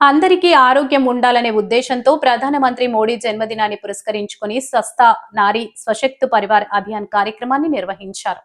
అందరికీ ఆరోగ్యం ఉండాలనే ఉద్దేశంతో ప్రధానమంత్రి మోడీ జన్మదినాన్ని పురస్కరించుకుని స్వస్థ నారీ స్వశక్తి పరివార్ అభియాన్ కార్యక్రమాన్ని నిర్వహించారు.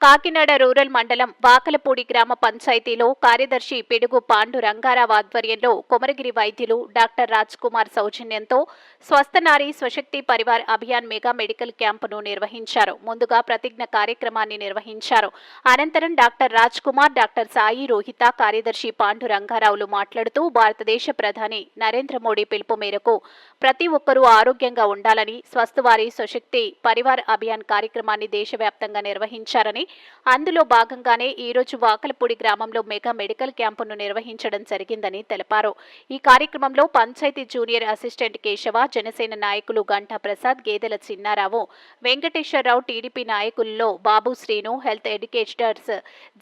కాకినాడ రూరల్ మండలం వాకలపూడి గ్రామ పంచాయతీలో కార్యదర్శి పిడుగు పాండు రంగారావు ఆధ్వర్యంలో కొమరగిరి వైద్యులు డాక్టర్ రాజ్ కుమార్ సౌజన్యంతో స్వస్థ నారీ స్వశక్తి పరివార్ అభియాన్ మెగా మెడికల్ క్యాంపును నిర్వహించారు. ముందుగా ప్రతిజ్ఞ కార్యక్రమాన్ని నిర్వహించారు. అనంతరం డాక్టర్ రాజ్ కుమార్, డాక్టర్ సాయి రోహిత, కార్యదర్శి పాండు రంగారావులు మాట్లాడుతూ భారతదేశ ప్రధాని నరేంద్ర మోడీ పిలుపు మేరకు ప్రతి ఒక్కరూ ఆరోగ్యంగా ఉండాలని స్వస్థవారి స్వశక్తి పరివార్ అభియాన్ కార్యక్రమాన్ని దేశవ్యాప్తంగా నిర్వహించారని, అందులో భాగంగానే ఈరోజు వాకలపూడి గ్రామంలో మెగా మెడికల్ క్యాంపును నిర్వహించడం జరిగిందని తెలిపారు. ఈ కార్యక్రమంలో పంచాయతీ జూనియర్ అసిస్టెంట్ కేశవ, జనసేన నాయకులు గంటా ప్రసాద్, గేదెల చిన్నారావు, వెంకటేశ్వరరావు, టీడీపీ నాయకుల్లో Babu Srinu, health educators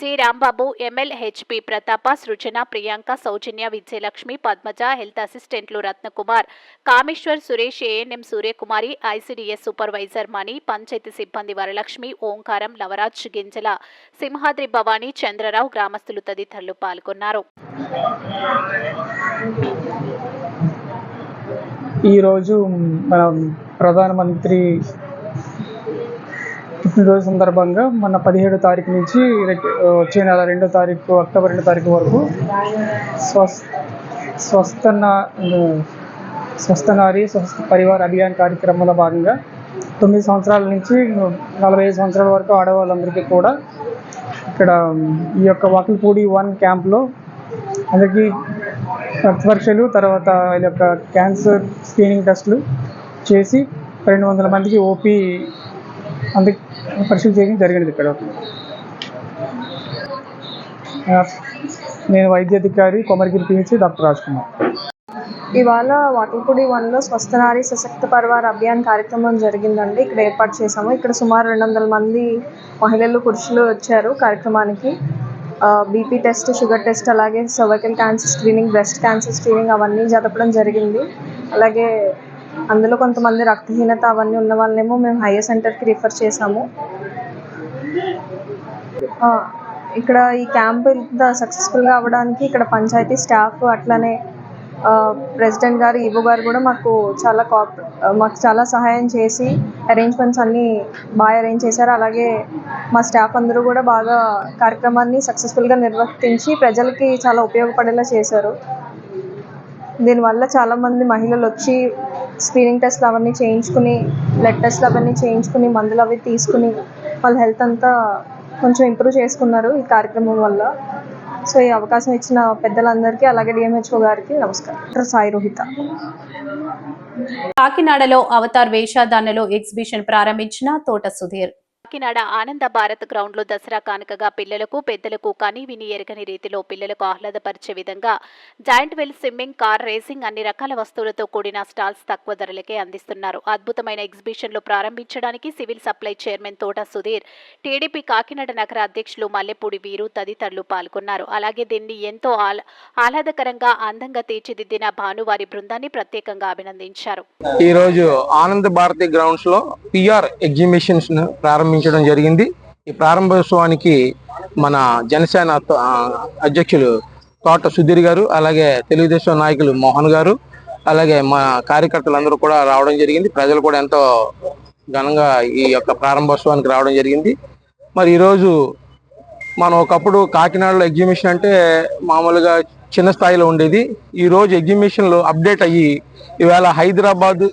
G Rambabu, MLHP Pratapa, Srujana, Priyanka, Soujanya, Vijayalakshmi, Padmaja, health అసిస్టెంట్లు Ratnakumar, Kameswar, Suresh, ANM Suryakumari, ICDS supervisor Mani, panchayati సిబ్బంది వరలక్ష్మి, ఓంకారం, లవరాజ్, గింజల, సింహాద్రి భవానీ, చంద్రరావు, గ్రామస్తులు తదితరులు పాల్గొన్నారు. ఈరోజు మనం ప్రధానమంత్రి పుట్టినరోజు సందర్భంగా మన 17వ తారీఖు నుంచి వచ్చే నెల 2వ తారీఖు అక్టోబర్ 2వ తారీఖు వరకు స్వస్థ నారీ స్వస్థ పరివార్ అభియాన్ కార్యక్రమంలో భాగంగా 9 సంవత్సరాల నుంచి 45 సంవత్సరాల వరకు ఆడవాళ్ళందరికీ కూడా ఇక్కడ ఈ యొక్క వాకలపూడి 1 క్యాంప్లో అందరికీ రక్త పరీక్షలు, తర్వాత వీళ్ళ యొక్క క్యాన్సర్ స్క్రీనింగ్ టెస్టులు చేసి 200 మందికి ఓపీ అందరికి పరీక్షలు చేయడం జరిగింది. ఇక్కడ నేను వైద్యాధికారి కొమరగిరి పిహెచ్ డాక్టర్ రాజ్ కుమార్. ఇవాళ వాకలపూడి 1లో స్వస్థ నారీ సశక్త పరివార్ అభియాన్ కార్యక్రమం జరిగిందండి. ఇక్కడ ఏర్పాటు చేశాము. ఇక్కడ సుమారు 200 మంది మహిళలు, పురుషులు వచ్చారు కార్యక్రమానికి. బీపీ టెస్ట్, షుగర్ టెస్ట్, అలాగే cervical cancer screening, breast cancer screening అవన్నీ జరపడం జరిగింది. అలాగే అందులో కొంతమంది రక్తహీనత అవన్నీ ఉన్న వాళ్ళేమో మేము హైయర్ సెంటర్కి రిఫర్ చేశాము. ఇక్కడ ఈ క్యాంప్ ఇంత సక్సెస్ఫుల్గా అవ్వడానికి ఇక్కడ పంచాయతీ స్టాఫ్, అట్లానే ప్రెసిడెంట్ గారు, ఈవో గారు కూడా మాకు చాలా సహాయం చేసి అరేంజ్మెంట్స్ అన్నీ బాగా అరేంజ్ చేశారు. అలాగే మా స్టాఫ్ అందరూ కూడా బాగా కార్యక్రమాన్ని సక్సెస్ఫుల్గా నిర్వర్తించి ప్రజలకి చాలా ఉపయోగపడేలా చేశారు. దీనివల్ల చాలామంది మహిళలు వచ్చి స్క్రీనింగ్ టెస్ట్లు అవన్నీ చేయించుకుని, బ్లడ్ టెస్ట్లు అవన్నీ చేయించుకుని, మందులు అవి తీసుకుని వాళ్ళ హెల్త్ అంతా కొంచెం ఇంప్రూవ్ చేసుకున్నారు ఈ కార్యక్రమం వల్ల. సో ఈ అవకాశం ఇచ్చిన పెద్దలందరికీ, అలాగే డిఎంహెచ్ఓ గారికి నమస్కారం. డాక్టర్ సాయి రోహిత. కాకినాడలో అవతార్ వేషధారణలో ఎగ్జిబిషన్ ప్రారంభించిన తోట సుధీర్. కాకినాడ ఆనంద భారత్ గ్రౌండ్ లో దసరా కానుకగా పిల్లలకు, పెద్దలకు కని విని ఎరగని రీతిలో పిల్లలకు ఆహ్లాదపరిచే విధంగా giant wheel swimming, car racing, అన్ని రకాల వస్తువులతో కూడిన స్టాల్స్ తక్కువ ధరలకే అందిస్తున్నారు. అద్భుతమైన ఎగ్జిబిషన్ లో ప్రారంభించడానికి సివిల్ సప్లై చైర్మన్ తోట సుధీర్, టీడీపీ కాకినాడ నగర అధ్యక్షులు మల్లెపూడి వీరు తదితరులు పాల్గొన్నారు. అలాగే దీన్ని ఎంతో ఆహ్లాదకరంగా, అందంగా తీర్చిదిద్దిన భానువారి బృందాన్ని ప్రత్యేకంగా అభినందించారు. ఈ రోజు ఆనంద భారతి గ్రౌండ్స్ లో పిఆర్ ఎగ్జిబిషన్స్ ప్రారంభించడం జరిగింది. ఈ ప్రారంభోత్సవానికి మన జనసేన అధ్యక్షులు తోట సుధీర్ గారు, అలాగే తెలుగుదేశం నాయకులు మోహన్ గారు, అలాగే మా కార్యకర్తలందరూ కూడా రావడం జరిగింది. ప్రజలు కూడా ఎంతో ఘనంగా ఈ యొక్క ప్రారంభోత్సవానికి రావడం జరిగింది. మరి ఈరోజు మనం ఒకప్పుడు కాకినాడలో ఎగ్జిబిషన్ అంటే మామూలుగా చిన్న స్థాయిలో ఉండేది. ఈరోజు ఎగ్జిబిషన్లో అప్డేట్ అయ్యి ఇవాళ హైదరాబాద్,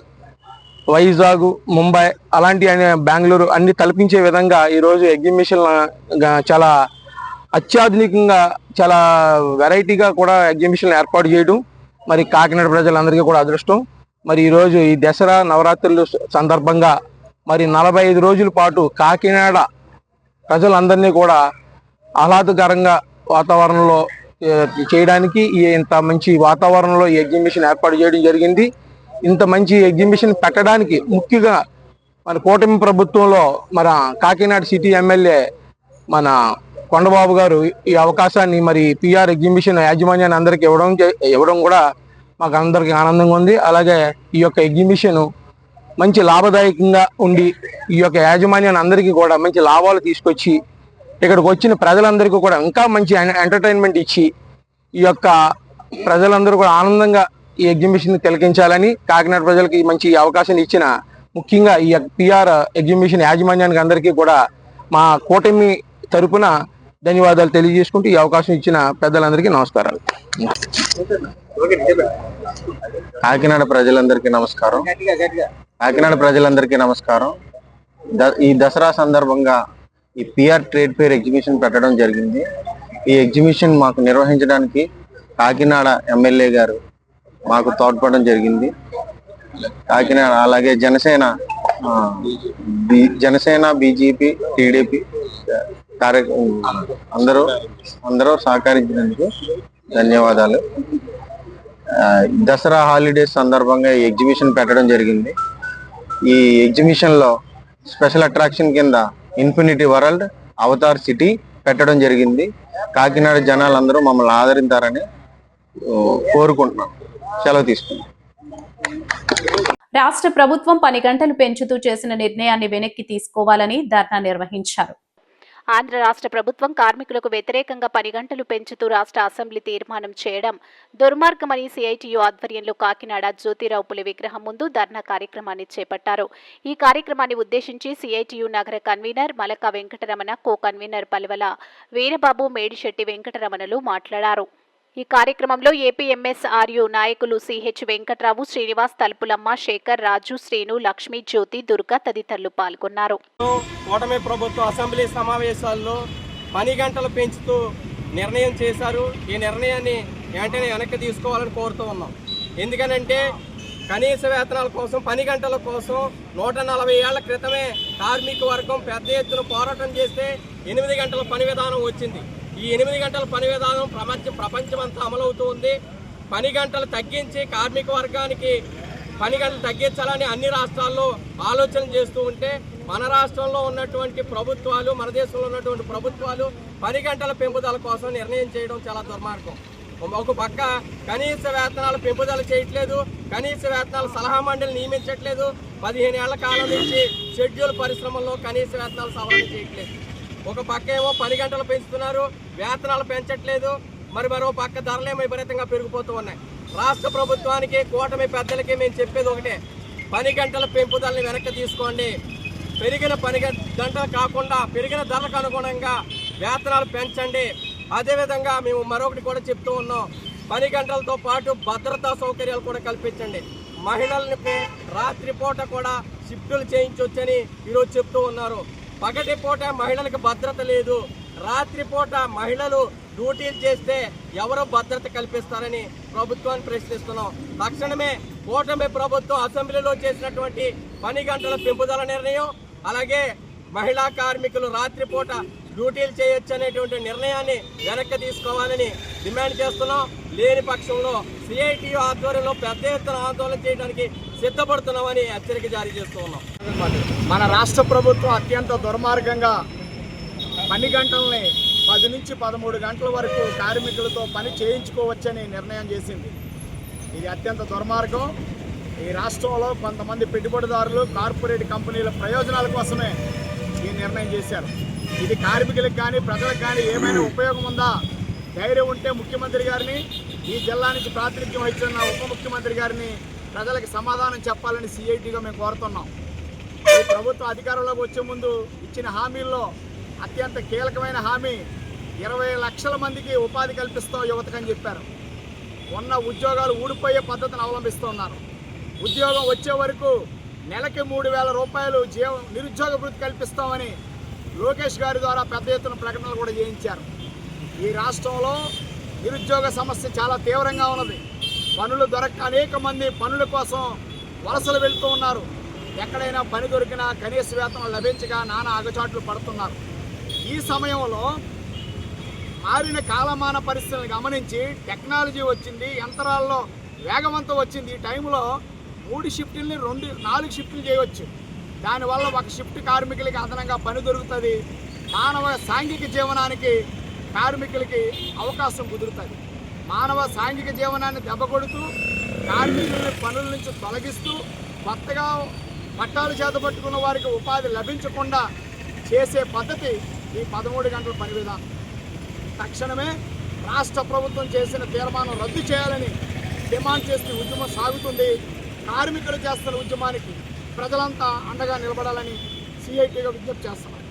వైజాగ్, ముంబై అలాంటి బెంగళూరు అన్ని తలపించే విధంగా ఈరోజు ఎగ్జిబిషన్ చాలా అత్యాధునికంగా, చాలా వెరైటీగా కూడా ఎగ్జిబిషన్ ఏర్పాటు చేయడం మరి కాకినాడ ప్రజలందరికీ కూడా అదృష్టం. మరి ఈరోజు ఈ దసరా నవరాత్రులు సందర్భంగా మరి 45 రోజుల పాటు కాకినాడ ప్రజలందరినీ కూడా ఆహ్లాదకరంగా వాతావరణంలో చేయడానికి ఇంత మంచి వాతావరణంలో ఈ ఎగ్జిబిషన్ ఏర్పాటు చేయడం జరిగింది. ఇంత మంచి ఎగ్జిబిషన్ పెట్టడానికి ముఖ్యంగా మన కూటమి ప్రభుత్వంలో మన కాకినాడ సిటీ ఎమ్మెల్యే మన కొండబాబు గారు ఈ అవకాశాన్ని మరి పిఆర్ ఎగ్జిబిషన్ యాజమాన్యాన్ని అందరికి ఇవ్వడం కూడా మాకు అందరికి ఆనందంగా ఉంది. అలాగే ఈ యొక్క ఎగ్జిబిషన్ మంచి లాభదాయకంగా ఉండి ఈ యొక్క యాజమాన్యాన్ని అందరికీ కూడా మంచి లాభాలు తీసుకొచ్చి ఇక్కడికి వచ్చిన ప్రజలందరికీ కూడా ఇంకా మంచి ఎంటర్టైన్మెంట్ ఇచ్చి ఈ యొక్క ప్రజలందరూ కూడా ఆనందంగా ఈ ఎగ్జిబిషన్ తిలకించాలని, కాకినాడ ప్రజలకి మంచి అవకాశం ఇచ్చిన ముఖ్యంగా ఈ పిఆర్ ఎగ్జిబిషన్ యాజమాన్యానికి అందరికీ కూడా మా కూటమి తరపున ధన్యవాదాలు తెలియజేసుకుంటూ ఈ అవకాశం ఇచ్చిన పెద్దలందరికీ నమస్కారాలు. కాకినాడ ప్రజలందరికీ నమస్కారం. ఈ దసరా సందర్భంగా ఈ పిఆర్ ట్రేడ్ ఫేర్ ఎగ్జిబిషన్ పెట్టడం జరిగింది. ఈ ఎగ్జిబిషన్ మాకు నిర్వహించడానికి కాకినాడ ఎమ్మెల్యే గారు మాకు తోడ్పడడం జరిగింది. కాకినాడ అలాగే జనసేన బీజేపీ టీడీపీ అందరూ సహకరించినందుకు ధన్యవాదాలు. దసరా హాలిడేస్ సందర్భంగా ఈ ఎగ్జిబిషన్ పెట్టడం జరిగింది. ఈ ఎగ్జిబిషన్ లో స్పెషల్ అట్రాక్షన్ కింద ఇన్ఫినిటీ వరల్డ్, అవతార్ సిటీ పెట్టడం జరిగింది. కాకినాడ జనాలందరూ మమ్మల్ని ఆదరించారని కోరుకుంటున్నాం. సెలవు తీసుకున్నాం. రాష్ట్ర ప్రభుత్వం 10 గంటలు పెంచుతూ చేసిన నిర్ణయాన్ని వెనక్కి తీసుకోవాలని ధర్నా నిర్వహించారు. ఆంధ్ర రాష్ట్ర ప్రభుత్వం కార్మికులకు వ్యతిరేకంగా 10 గంటలు పెంచుతూ రాష్ట్ర అసెంబ్లీ తీర్మానం చేయడం దుర్మార్గమని సిఐటియు ఆధ్వర్యంలో కాకినాడ జ్యోతిరావు పులే విగ్రహం ముందు ధర్నా కార్యక్రమాన్ని చేపట్టారు. ఈ కార్యక్రమాన్ని ఉద్దేశించి సిఐటియు నగర convener Malaka Venkataramana, co convener Palvala Veerababu, Medisetti వెంకటరమణలు మాట్లాడారు. ఈ కార్యక్రమంలో ఏపీఎంఎస్ఆర్యు నాయకులు సిహెచ్ వెంకట్రావు, శ్రీనివాస్, తలుపులమ్మ, శేఖర్, రాజు, శ్రీను, లక్ష్మి, జ్యోతి, దుర్గా తదితరులు పాల్గొన్నారు. కూటమి ప్రభుత్వ అసెంబ్లీ సమావేశాల్లో 10 గంటలు పెంచుతూ నిర్ణయం చేశారు. ఈ నిర్ణయాన్ని వెంటనే వెనక్కి తీసుకోవాలని కోరుతూ ఉన్నాం. ఎందుకనంటే కనీస వేతనాల కోసం, 10 గంటల కోసం 140 ఏళ్ల క్రితమే కార్మిక వర్గం పెద్ద ఎత్తున పోరాటం చేస్తే 8 గంటల పని విధానం వచ్చింది. ఈ 8 గంటల పని విధానం ప్రపంచమంతా అమలవుతూ ఉంది. 10 గంటలు తగ్గించి కార్మిక వర్గానికి 10 గంటలు తగ్గించాలని అన్ని రాష్ట్రాల్లో ఆలోచన చేస్తూ ఉంటే మన రాష్ట్రంలో ఉన్నటువంటి ప్రభుత్వాలు, మన దేశంలో ఉన్నటువంటి ప్రభుత్వాలు 10 గంటల పెంపుదల కోసం నిర్ణయం చేయడం చాలా దుర్మార్గం. ఒక పక్క కనీస వేతనాలు పెంపుదల చేయట్లేదు, కనీస వేతనాల సలహా మండలి నియమించట్లేదు. 15 ఏళ్ల కాలం నుంచి షెడ్యూల్ పరిశ్రమల్లో కనీస వేతనాలు సవరణ చేయట్లేదు. ఒక పక్క ఏమో 10 గంటలు పెంచుతున్నారు, వేతనాలు పెంచట్లేదు. మరో పక్క ధరలేమో విపరీతంగా పెరిగిపోతూ ఉన్నాయి. రాష్ట్ర ప్రభుత్వానికి, కూటమి పెద్దలకి మేము చెప్పేది ఒకటే, 10 గంటల పెంపుదలని వెనక్కి తీసుకోండి. పెరిగిన 10 గంటలు కాకుండా పెరిగిన ధరలకు అనుగుణంగా వేతనాలు పెంచండి. అదేవిధంగా మేము మరొకటి కూడా చెప్తూ ఉన్నాం, 10 గంటలతో పాటు భద్రతా సౌకర్యాలు కూడా కల్పించండి. మహిళలకి రాత్రిపూట కూడా షిఫ్టులు చేయించవచ్చని ఈరోజు చెప్తూ ఉన్నారు. పగటిపూట మహిళలకు భద్రత లేదు, రాత్రిపూట మహిళలు డ్యూటీలు చేస్తే ఎవరో భద్రత కల్పిస్తారని ప్రభుత్వాన్ని ప్రశ్నిస్తున్నాం. తక్షణమే కూటమి ప్రభుత్వం అసెంబ్లీలో చేసినటువంటి 10 గంటల పెంపుదల నిర్ణయం, అలాగే మహిళా కార్మికులు రాత్రిపూట డ్యూటీలు చేయొచ్చు అనేటువంటి నిర్ణయాన్ని వెనక్కి తీసుకోవాలని డిమాండ్ చేస్తున్నాం. లేని పక్షంలో సిఐటియు ఆధ్వర్యంలో పెద్ద ఎత్తున ఆందోళన చేయడానికి సిద్ధపడుతున్నామని హెచ్చరిక జారీ చేస్తూ ఉన్నాం. మన రాష్ట్ర ప్రభుత్వం అత్యంత దుర్మార్గంగా 10 గంటల్ని 10 నుంచి 13 గంటల వరకు కార్మికులతో పని చేయించుకోవచ్చని నిర్ణయం చేసింది. ఇది అత్యంత దుర్మార్గం. ఈ రాష్ట్రంలో కొంతమంది పెట్టుబడిదారులు, కార్పొరేట్ కంపెనీల ప్రయోజనాల కోసమే ఈ నిర్ణయం చేశారు. ఇది కార్మికులకు కానీ ప్రజలకు కానీ ఏమైనా ఉపయోగం ఉందా? ధైర్యం ఉంటే ముఖ్యమంత్రి గారిని, ఈ జిల్లా నుంచి ప్రాతినిధ్యం వహిస్తున్న ఉప ముఖ్యమంత్రి గారిని ప్రజలకు సమాధానం చెప్పాలని సిఐటిగా మేము కోరుతున్నాం. ఈ ప్రభుత్వం అధికారంలోకి వచ్చే ముందు ఇచ్చిన హామీల్లో అత్యంత కీలకమైన హామీ 20 లక్షల మందికి ఉపాధి కల్పిస్తాం యువతకని చెప్పారు. ఉన్న ఉద్యోగాలు ఊడిపోయే పద్ధతిని అవలంబిస్తున్నారు. ఉద్యోగం వచ్చే వరకు నెలకి 3,000 రూపాయలు నిరుద్యోగ వృత్తి కల్పిస్తామని లోకేష్ గారి ద్వారా పెద్ద ఎత్తున ప్రకటనలు కూడా చేయించారు. ఈ రాష్ట్రంలో నిరుద్యోగ సమస్య చాలా తీవ్రంగా ఉన్నది. పనులు దొరక్క అనేక మంది పనుల కోసం వలసలు వెళ్తూ ఉన్నారు. ఎక్కడైనా పని దొరికినా కనీస వేతనం లభించక నానా అగచాట్లు పడుతున్నారు. ఈ సమయంలో మారిన కాలమాన పరిస్థితులను గమనించి టెక్నాలజీ వచ్చింది, యంత్రాల్లో వేగవంతం వచ్చింది. ఈ టైంలో 3 షిఫ్టుల్ని 4 షిఫ్టులు చేయవచ్చు. దానివల్ల ఒక షిఫ్ట్ కార్మికులకి అదనంగా పని దొరుకుతుంది. మానవ సాంఘిక జీవనానికి కార్మికులకి అవకాశం కుదురుతుంది. మానవ సాంఘిక జీవనాన్ని దెబ్బకొడుతూ కార్మికుల్ని పనుల నుంచి తొలగిస్తూ కొత్తగా పట్టాలు చేతపట్టుకున్న వారికి ఉపాధి లభించకుండా చేసే పద్ధతి ఈ 13 గంటల పని విధానం. తక్షణమే రాష్ట్ర ప్రభుత్వం చేసిన తీర్మానం రద్దు చేయాలని డిమాండ్ చేస్తూ ఉద్యమం సాగుతుంది. కార్మికులు చేస్తున్న ఉద్యమానికి ప్రజలంతా అండగా నిలబడాలని సిఐటిగా విజ్ఞప్తి చేస్తున్నారు.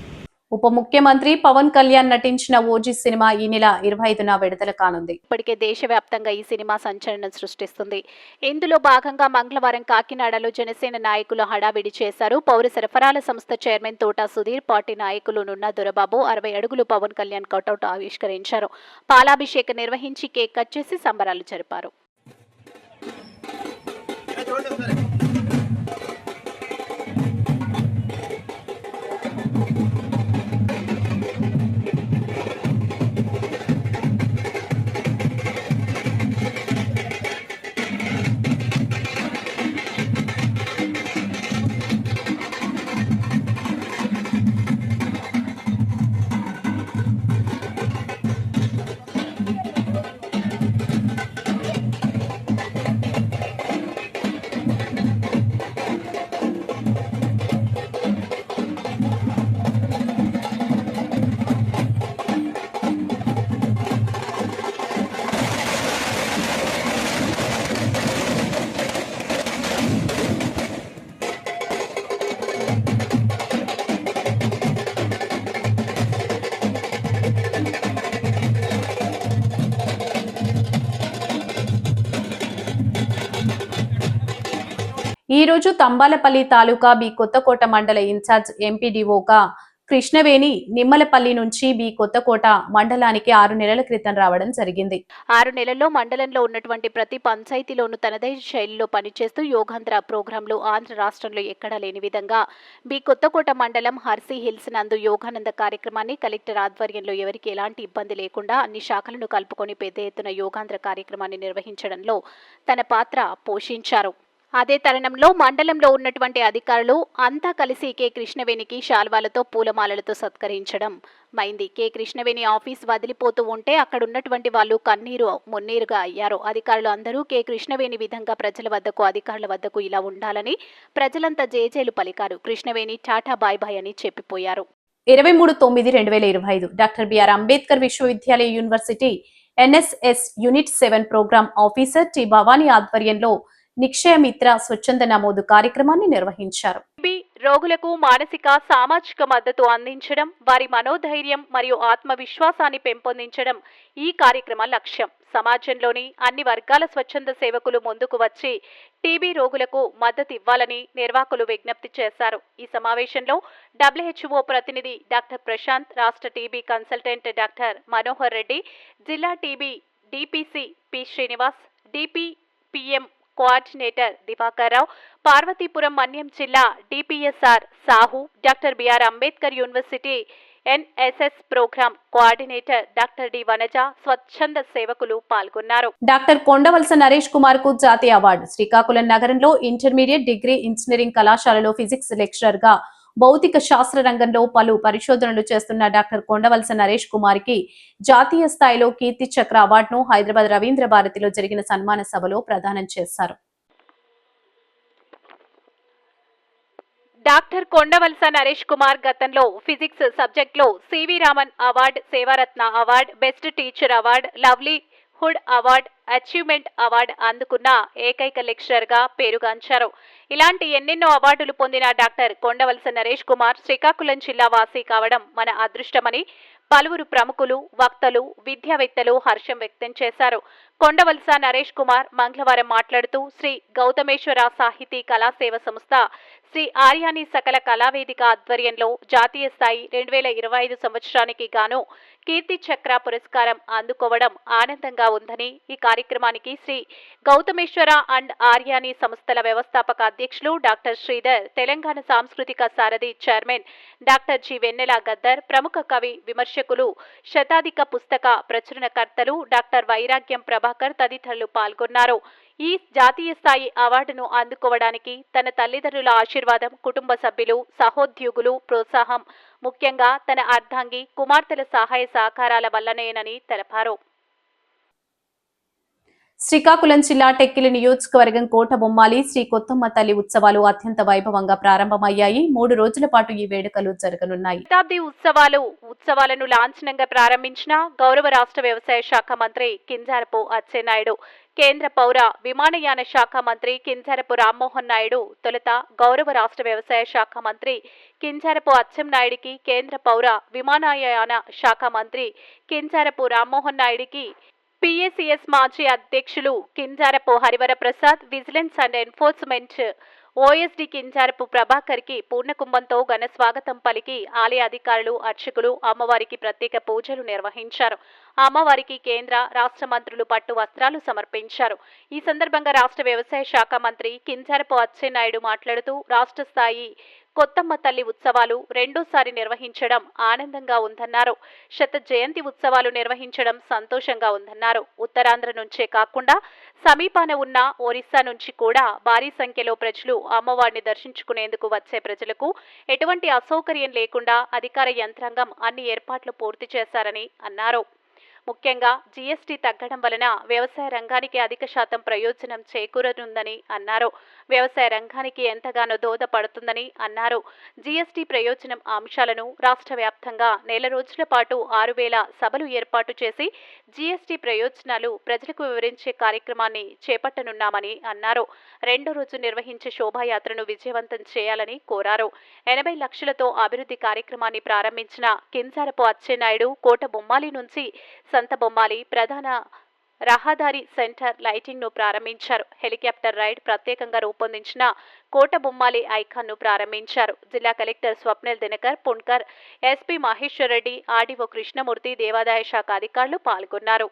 ఉప ముఖ్యమంత్రి పవన్ కళ్యాణ్ నటించిన ఓజీ సినిమా ఈ నెల 25న విడుదల కానుంది. ఇప్పటికే దేశవ్యాప్తంగా ఈ సినిమా సంచలనం సృష్టిస్తుంది. ఇందులో భాగంగా మంగళవారం కాకినాడలో జనసేన నాయకులు హడావిడి చేశారు. పౌర సరఫరాల సంస్థ చైర్మన్ తోట సుధీర్, పార్టీ నాయకులు నున్న దొరబాబు 60 అడుగులు పవన్ కళ్యాణ్ కటౌట్ ఆవిష్కరించారు. పాలాభిషేకం నిర్వహించి కేక్ కట్ చేసి సంబరాలు జరిపారు. ఈ రోజు తంబాలపల్లి తాలూకా బి కొత్తకోట మండల ఇన్ఛార్జ్ ఎంపీడీఓగా కృష్ణవేణి నిమ్మలపల్లి నుంచి బి కొత్తకోట మండలానికి 6 నెలల క్రితం రావడం జరిగింది. 6 నెలల్లో మండలంలో ఉన్నటువంటి ప్రతి పంచాయతీలోనూ తనదైన శైలిలో పనిచేస్తూ యోగాంధ్ర ప్రోగ్రాంలు ఆంధ్ర రాష్ట్రంలో ఎక్కడా లేని విధంగా బి కొత్తకోట మండలం హర్సీ హిల్స్ నందు యోగానంద కార్యక్రమాన్ని కలెక్టర్ ఆధ్వర్యంలో ఎవరికి ఎలాంటి ఇబ్బంది లేకుండా అన్ని శాఖలను కలుపుకొని పెద్ద ఎత్తున యోగాంధ్ర కార్యక్రమాన్ని నిర్వహించడంలో తన పాత్ర పోషించారు. అదే తరుణంలో మండలంలో ఉన్నటువంటి అధికారులు అంతా కలిసి కె కృష్ణవేణికి శాల్వాలతో పూలమాలలతో సత్కరించడం మైంది. కె కృష్ణవేణి ఆఫీస్ వదిలిపోతూ ఉంటే అక్కడున్నటువంటి వాళ్ళు కన్నీరు మున్నీరుగా అయ్యారు. అధికారులు అందరూ కె కృష్ణవేణి విధంగా ప్రజల వద్దకు అధికారుల వద్దకు ఇలా ఉండాలని ప్రజలంతా జేజేలు పలికారు. కృష్ణవేణి టాటా బాయ్ బాయ్ అని చెప్పిపోయారు. 23/9/2025 డాక్టర్ బిఆర్ అంబేద్కర్ విశ్వవిద్యాలయ university NSS unit 7 program officer T Bhavani ఆధ్వర్యంలో నిక్షయమిత్ర స్వచ్ఛంద నమోదు కార్యక్రమాన్ని నిర్వహించారు. రోగులకు మానసిక సామాజిక మద్దతు అందించడం, వారి మనోధైర్యం మరియు ఆత్మవిశ్వాసాన్ని పెంపొందించడం ఈ కార్యక్రమ లక్ష్యం. సమాజంలోని అన్ని వర్గాల స్వచ్ఛంద సేవకులు ముందుకు వచ్చి టీబీ రోగులకు మద్దతు ఇవ్వాలని నిర్వాహకులు విజ్ఞప్తి చేశారు. ఈ సమావేశంలో WHO ప్రతినిధి డాక్టర్ ప్రశాంత్, రాష్ట్ర TB consultant doctor Manohar Reddy, జిల్లా TB DPC P Srinivas, DPPM coordinator Divakar Rao, Parvathipuram Manyam జిల్లా DPSR Sahu, doctor BR Ambedkar university NSS program coordinator doctor D Vanaja, స్వచ్ఛంద సేవకులు పాల్గొన్నారు. డాక్టర్ కొండవలస నరేష్ కుమార్ కు జాతీయ అవార్డు. శ్రీకాకుళం నగరంలో ఇంటర్మీడియట్, డిగ్రీ, ఇంజనీరింగ్ కళాశాలలో ఫిజిక్స్ లెక్చరర్ గా భౌతిక శాస్త్ర రంగంలో పలు పరిశోధనలు చేస్తున్న డాక్టర్ కొండవలస నరేష్ కుమార్ కి జాతీయ స్థాయిలో కీర్తి చక్ర అవార్డును హైదరాబాద్ రవీంద్ర భారతిలో జరిగిన సన్మాన సభలో ప్రదానం చేశారు. డాక్టర్ కొండవలస నరేష్ కుమార్ గతంలో ఫిజిక్స్ సబ్జెక్టులో CV Raman award, Sevaratna award, best teacher award, livelihood award, achievement award అందుకున్న ఏకైక లెక్చరర్ గా పేరుగాంచారు. ఇలాంటి ఎన్నెన్నో అవార్డులు పొందిన డాక్టర్ కొండవలస నరేష్ కుమార్ శ్రీకాకుళం జిల్లా వాసి కావడం మన అదృష్టమని పలువురు ప్రముఖులు, వక్తలు, విద్యావేత్తలు హర్షం వ్యక్తం చేశారు. కొండవలస నరేష్ కుమార్ మంగళవారం మాట్లాడుతూ శ్రీ గౌతమేశ్వర సాహితీ కళాసేవ సంస్థ, శ్రీ ఆర్యాని సకల కళావేదిక ఆధ్వర్యంలో జాతీయ స్థాయి 2025 సంవత్సరానికి గాను కీర్తి చక్ర పురస్కారం అందుకోవడం ఆనందంగా ఉందని, ఈ కార్యక్రమానికి శ్రీ గౌతమేశ్వర అండ్ ఆర్యాని సంస్థల వ్యవస్థాపక అధ్యక్షులు డాక్టర్ శ్రీధర్, తెలంగాణ సాంస్కృతిక సారథి చైర్మన్ డాక్టర్ జి వెన్నెల గద్దర్, ప్రముఖ కవి విమర్శకులు, శతాధిక పుస్తక ప్రచురణకర్తలు డాక్టర్ వైరాగ్యం ప్రభాకర్ తదితరులు పాల్గొన్నారు. ఈ జాతీయ స్థాయి అవార్డును అందుకోవడానికి తన తల్లిదండ్రుల ఆశీర్వాదం, కుటుంబ సభ్యులు, సహోద్యోగులు ప్రోత్సాహం, ముఖ్యంగా తన అర్ధాంగి, కుమార్తెల సహాయ సహకారాల వల్లనేనని తెలిపారు. శ్రీకాకుళం జిల్లా టెక్కిలి నియోజకవర్గం కోటబొమ్మాలి శ్రీ కొత్తమ్మ తల్లి ఉత్సవాలు అత్యంత వైభవంగా ప్రారంభమయ్యాయి. 3 రోజుల పాటు ఈ వేడుకలు జరగనున్నాయి. శతాబ్ది ఉత్సవాలను లాంఛనంగా ప్రారంభించిన గౌరవ రాష్ట్ర వ్యవసాయ శాఖ మంత్రి కింజారపు అచ్చెన్నాయుడు, కేంద్ర పౌర విమానయాన శాఖ మంత్రి కింజారపు రామ్మోహన్ నాయుడు తొలుత గౌరవ రాష్ట్ర వ్యవసాయ శాఖ మంత్రి కింజారపు అచ్చెన్నాయుడికి, కేంద్ర పౌర విమానయాన శాఖ మంత్రి కింజారపు రామ్మోహన్ నాయుడికి, పిఎసిఎస్ మాజీ అధ్యక్షులు Kinjarapu Harivara Prasad, vigilance and enforcement OSD Kinjarapu Prabhakar కి పూర్ణకుంభంతో ఘన స్వాగతం పలికి ఆలయ అధికారులు, అర్చకులు అమ్మవారికి ప్రత్యేక పూజలు నిర్వహించారు. అమ్మవారికి కేంద్ర, రాష్ట్ర మంత్రులు పట్టు వస్త్రాలు సమర్పించారు. ఈ సందర్భంగా రాష్ట్ర వ్యవసాయ శాఖ మంత్రి కింజారపు అచ్చెన్నాయుడు మాట్లాడుతూ రాష్ట్ర స్థాయి కొత్తమ్మ తల్లి ఉత్సవాలు రెండోసారి నిర్వహించడం ఆనందంగా ఉందన్నారు. శత జయంతి ఉత్సవాలు నిర్వహించడం సంతోషంగా ఉందన్నారు. ఉత్తరాంధ్ర నుంచే కాకుండా సమీపాన ఉన్న ఒరిస్సా నుంచి కూడా భారీ సంఖ్యలో ప్రజలు అమ్మవారిని దర్శించుకునేందుకు వచ్చే ప్రజలకు ఎటువంటి అసౌకర్యం లేకుండా అధికార యంత్రాంగం అన్ని ఏర్పాట్లు పూర్తి చేశారని అన్నారు. ముఖ్యంగా జీఎస్టీ తగ్గడం వలన వ్యవసాయ రంగానికి అధిక శాతం ప్రయోజనం చేకూరనుందని అన్నారు. వ్యవసాయ రంగానికి ఎంతగానో దోహదపడుతుందని అన్నారు. జీఎస్టీ ప్రయోజనం అంశాలను రాష్ట్ర వ్యాప్తంగా నెల రోజుల పాటు 6,000 సభలు ఏర్పాటు చేసి జీఎస్టీ ప్రయోజనాలు ప్రజలకు వివరించే కార్యక్రమాన్ని చేపట్టనున్నామని అన్నారు. రెండో రోజు నిర్వహించే శోభాయాత్రను విజయవంతం చేయాలని కోరారు. 80 లక్షలతో అభివృద్ధి కార్యక్రమాన్ని ప్రారంభించిన కింజారపు అచ్చెన్నాయుడు కోటబొమ్మాలి నుంచి సంతబొమ్మాలి ప్రధాన రహదారి సెంటర్ లైటింగ్ ను ప్రారంభించారు. హెలికాప్టర్ రైడ్ ప్రత్యేకంగా రూపొందించిన కోటబొమ్మాలి ఐకాన్ ను ప్రారంభించారు. జిల్లా collector Swapnil Dinakar Punkar, SP Maheshwar Reddy, RDO Krishnamurthy, దేవాదాయ శాఖ అధికారులు పాల్గొన్నారు.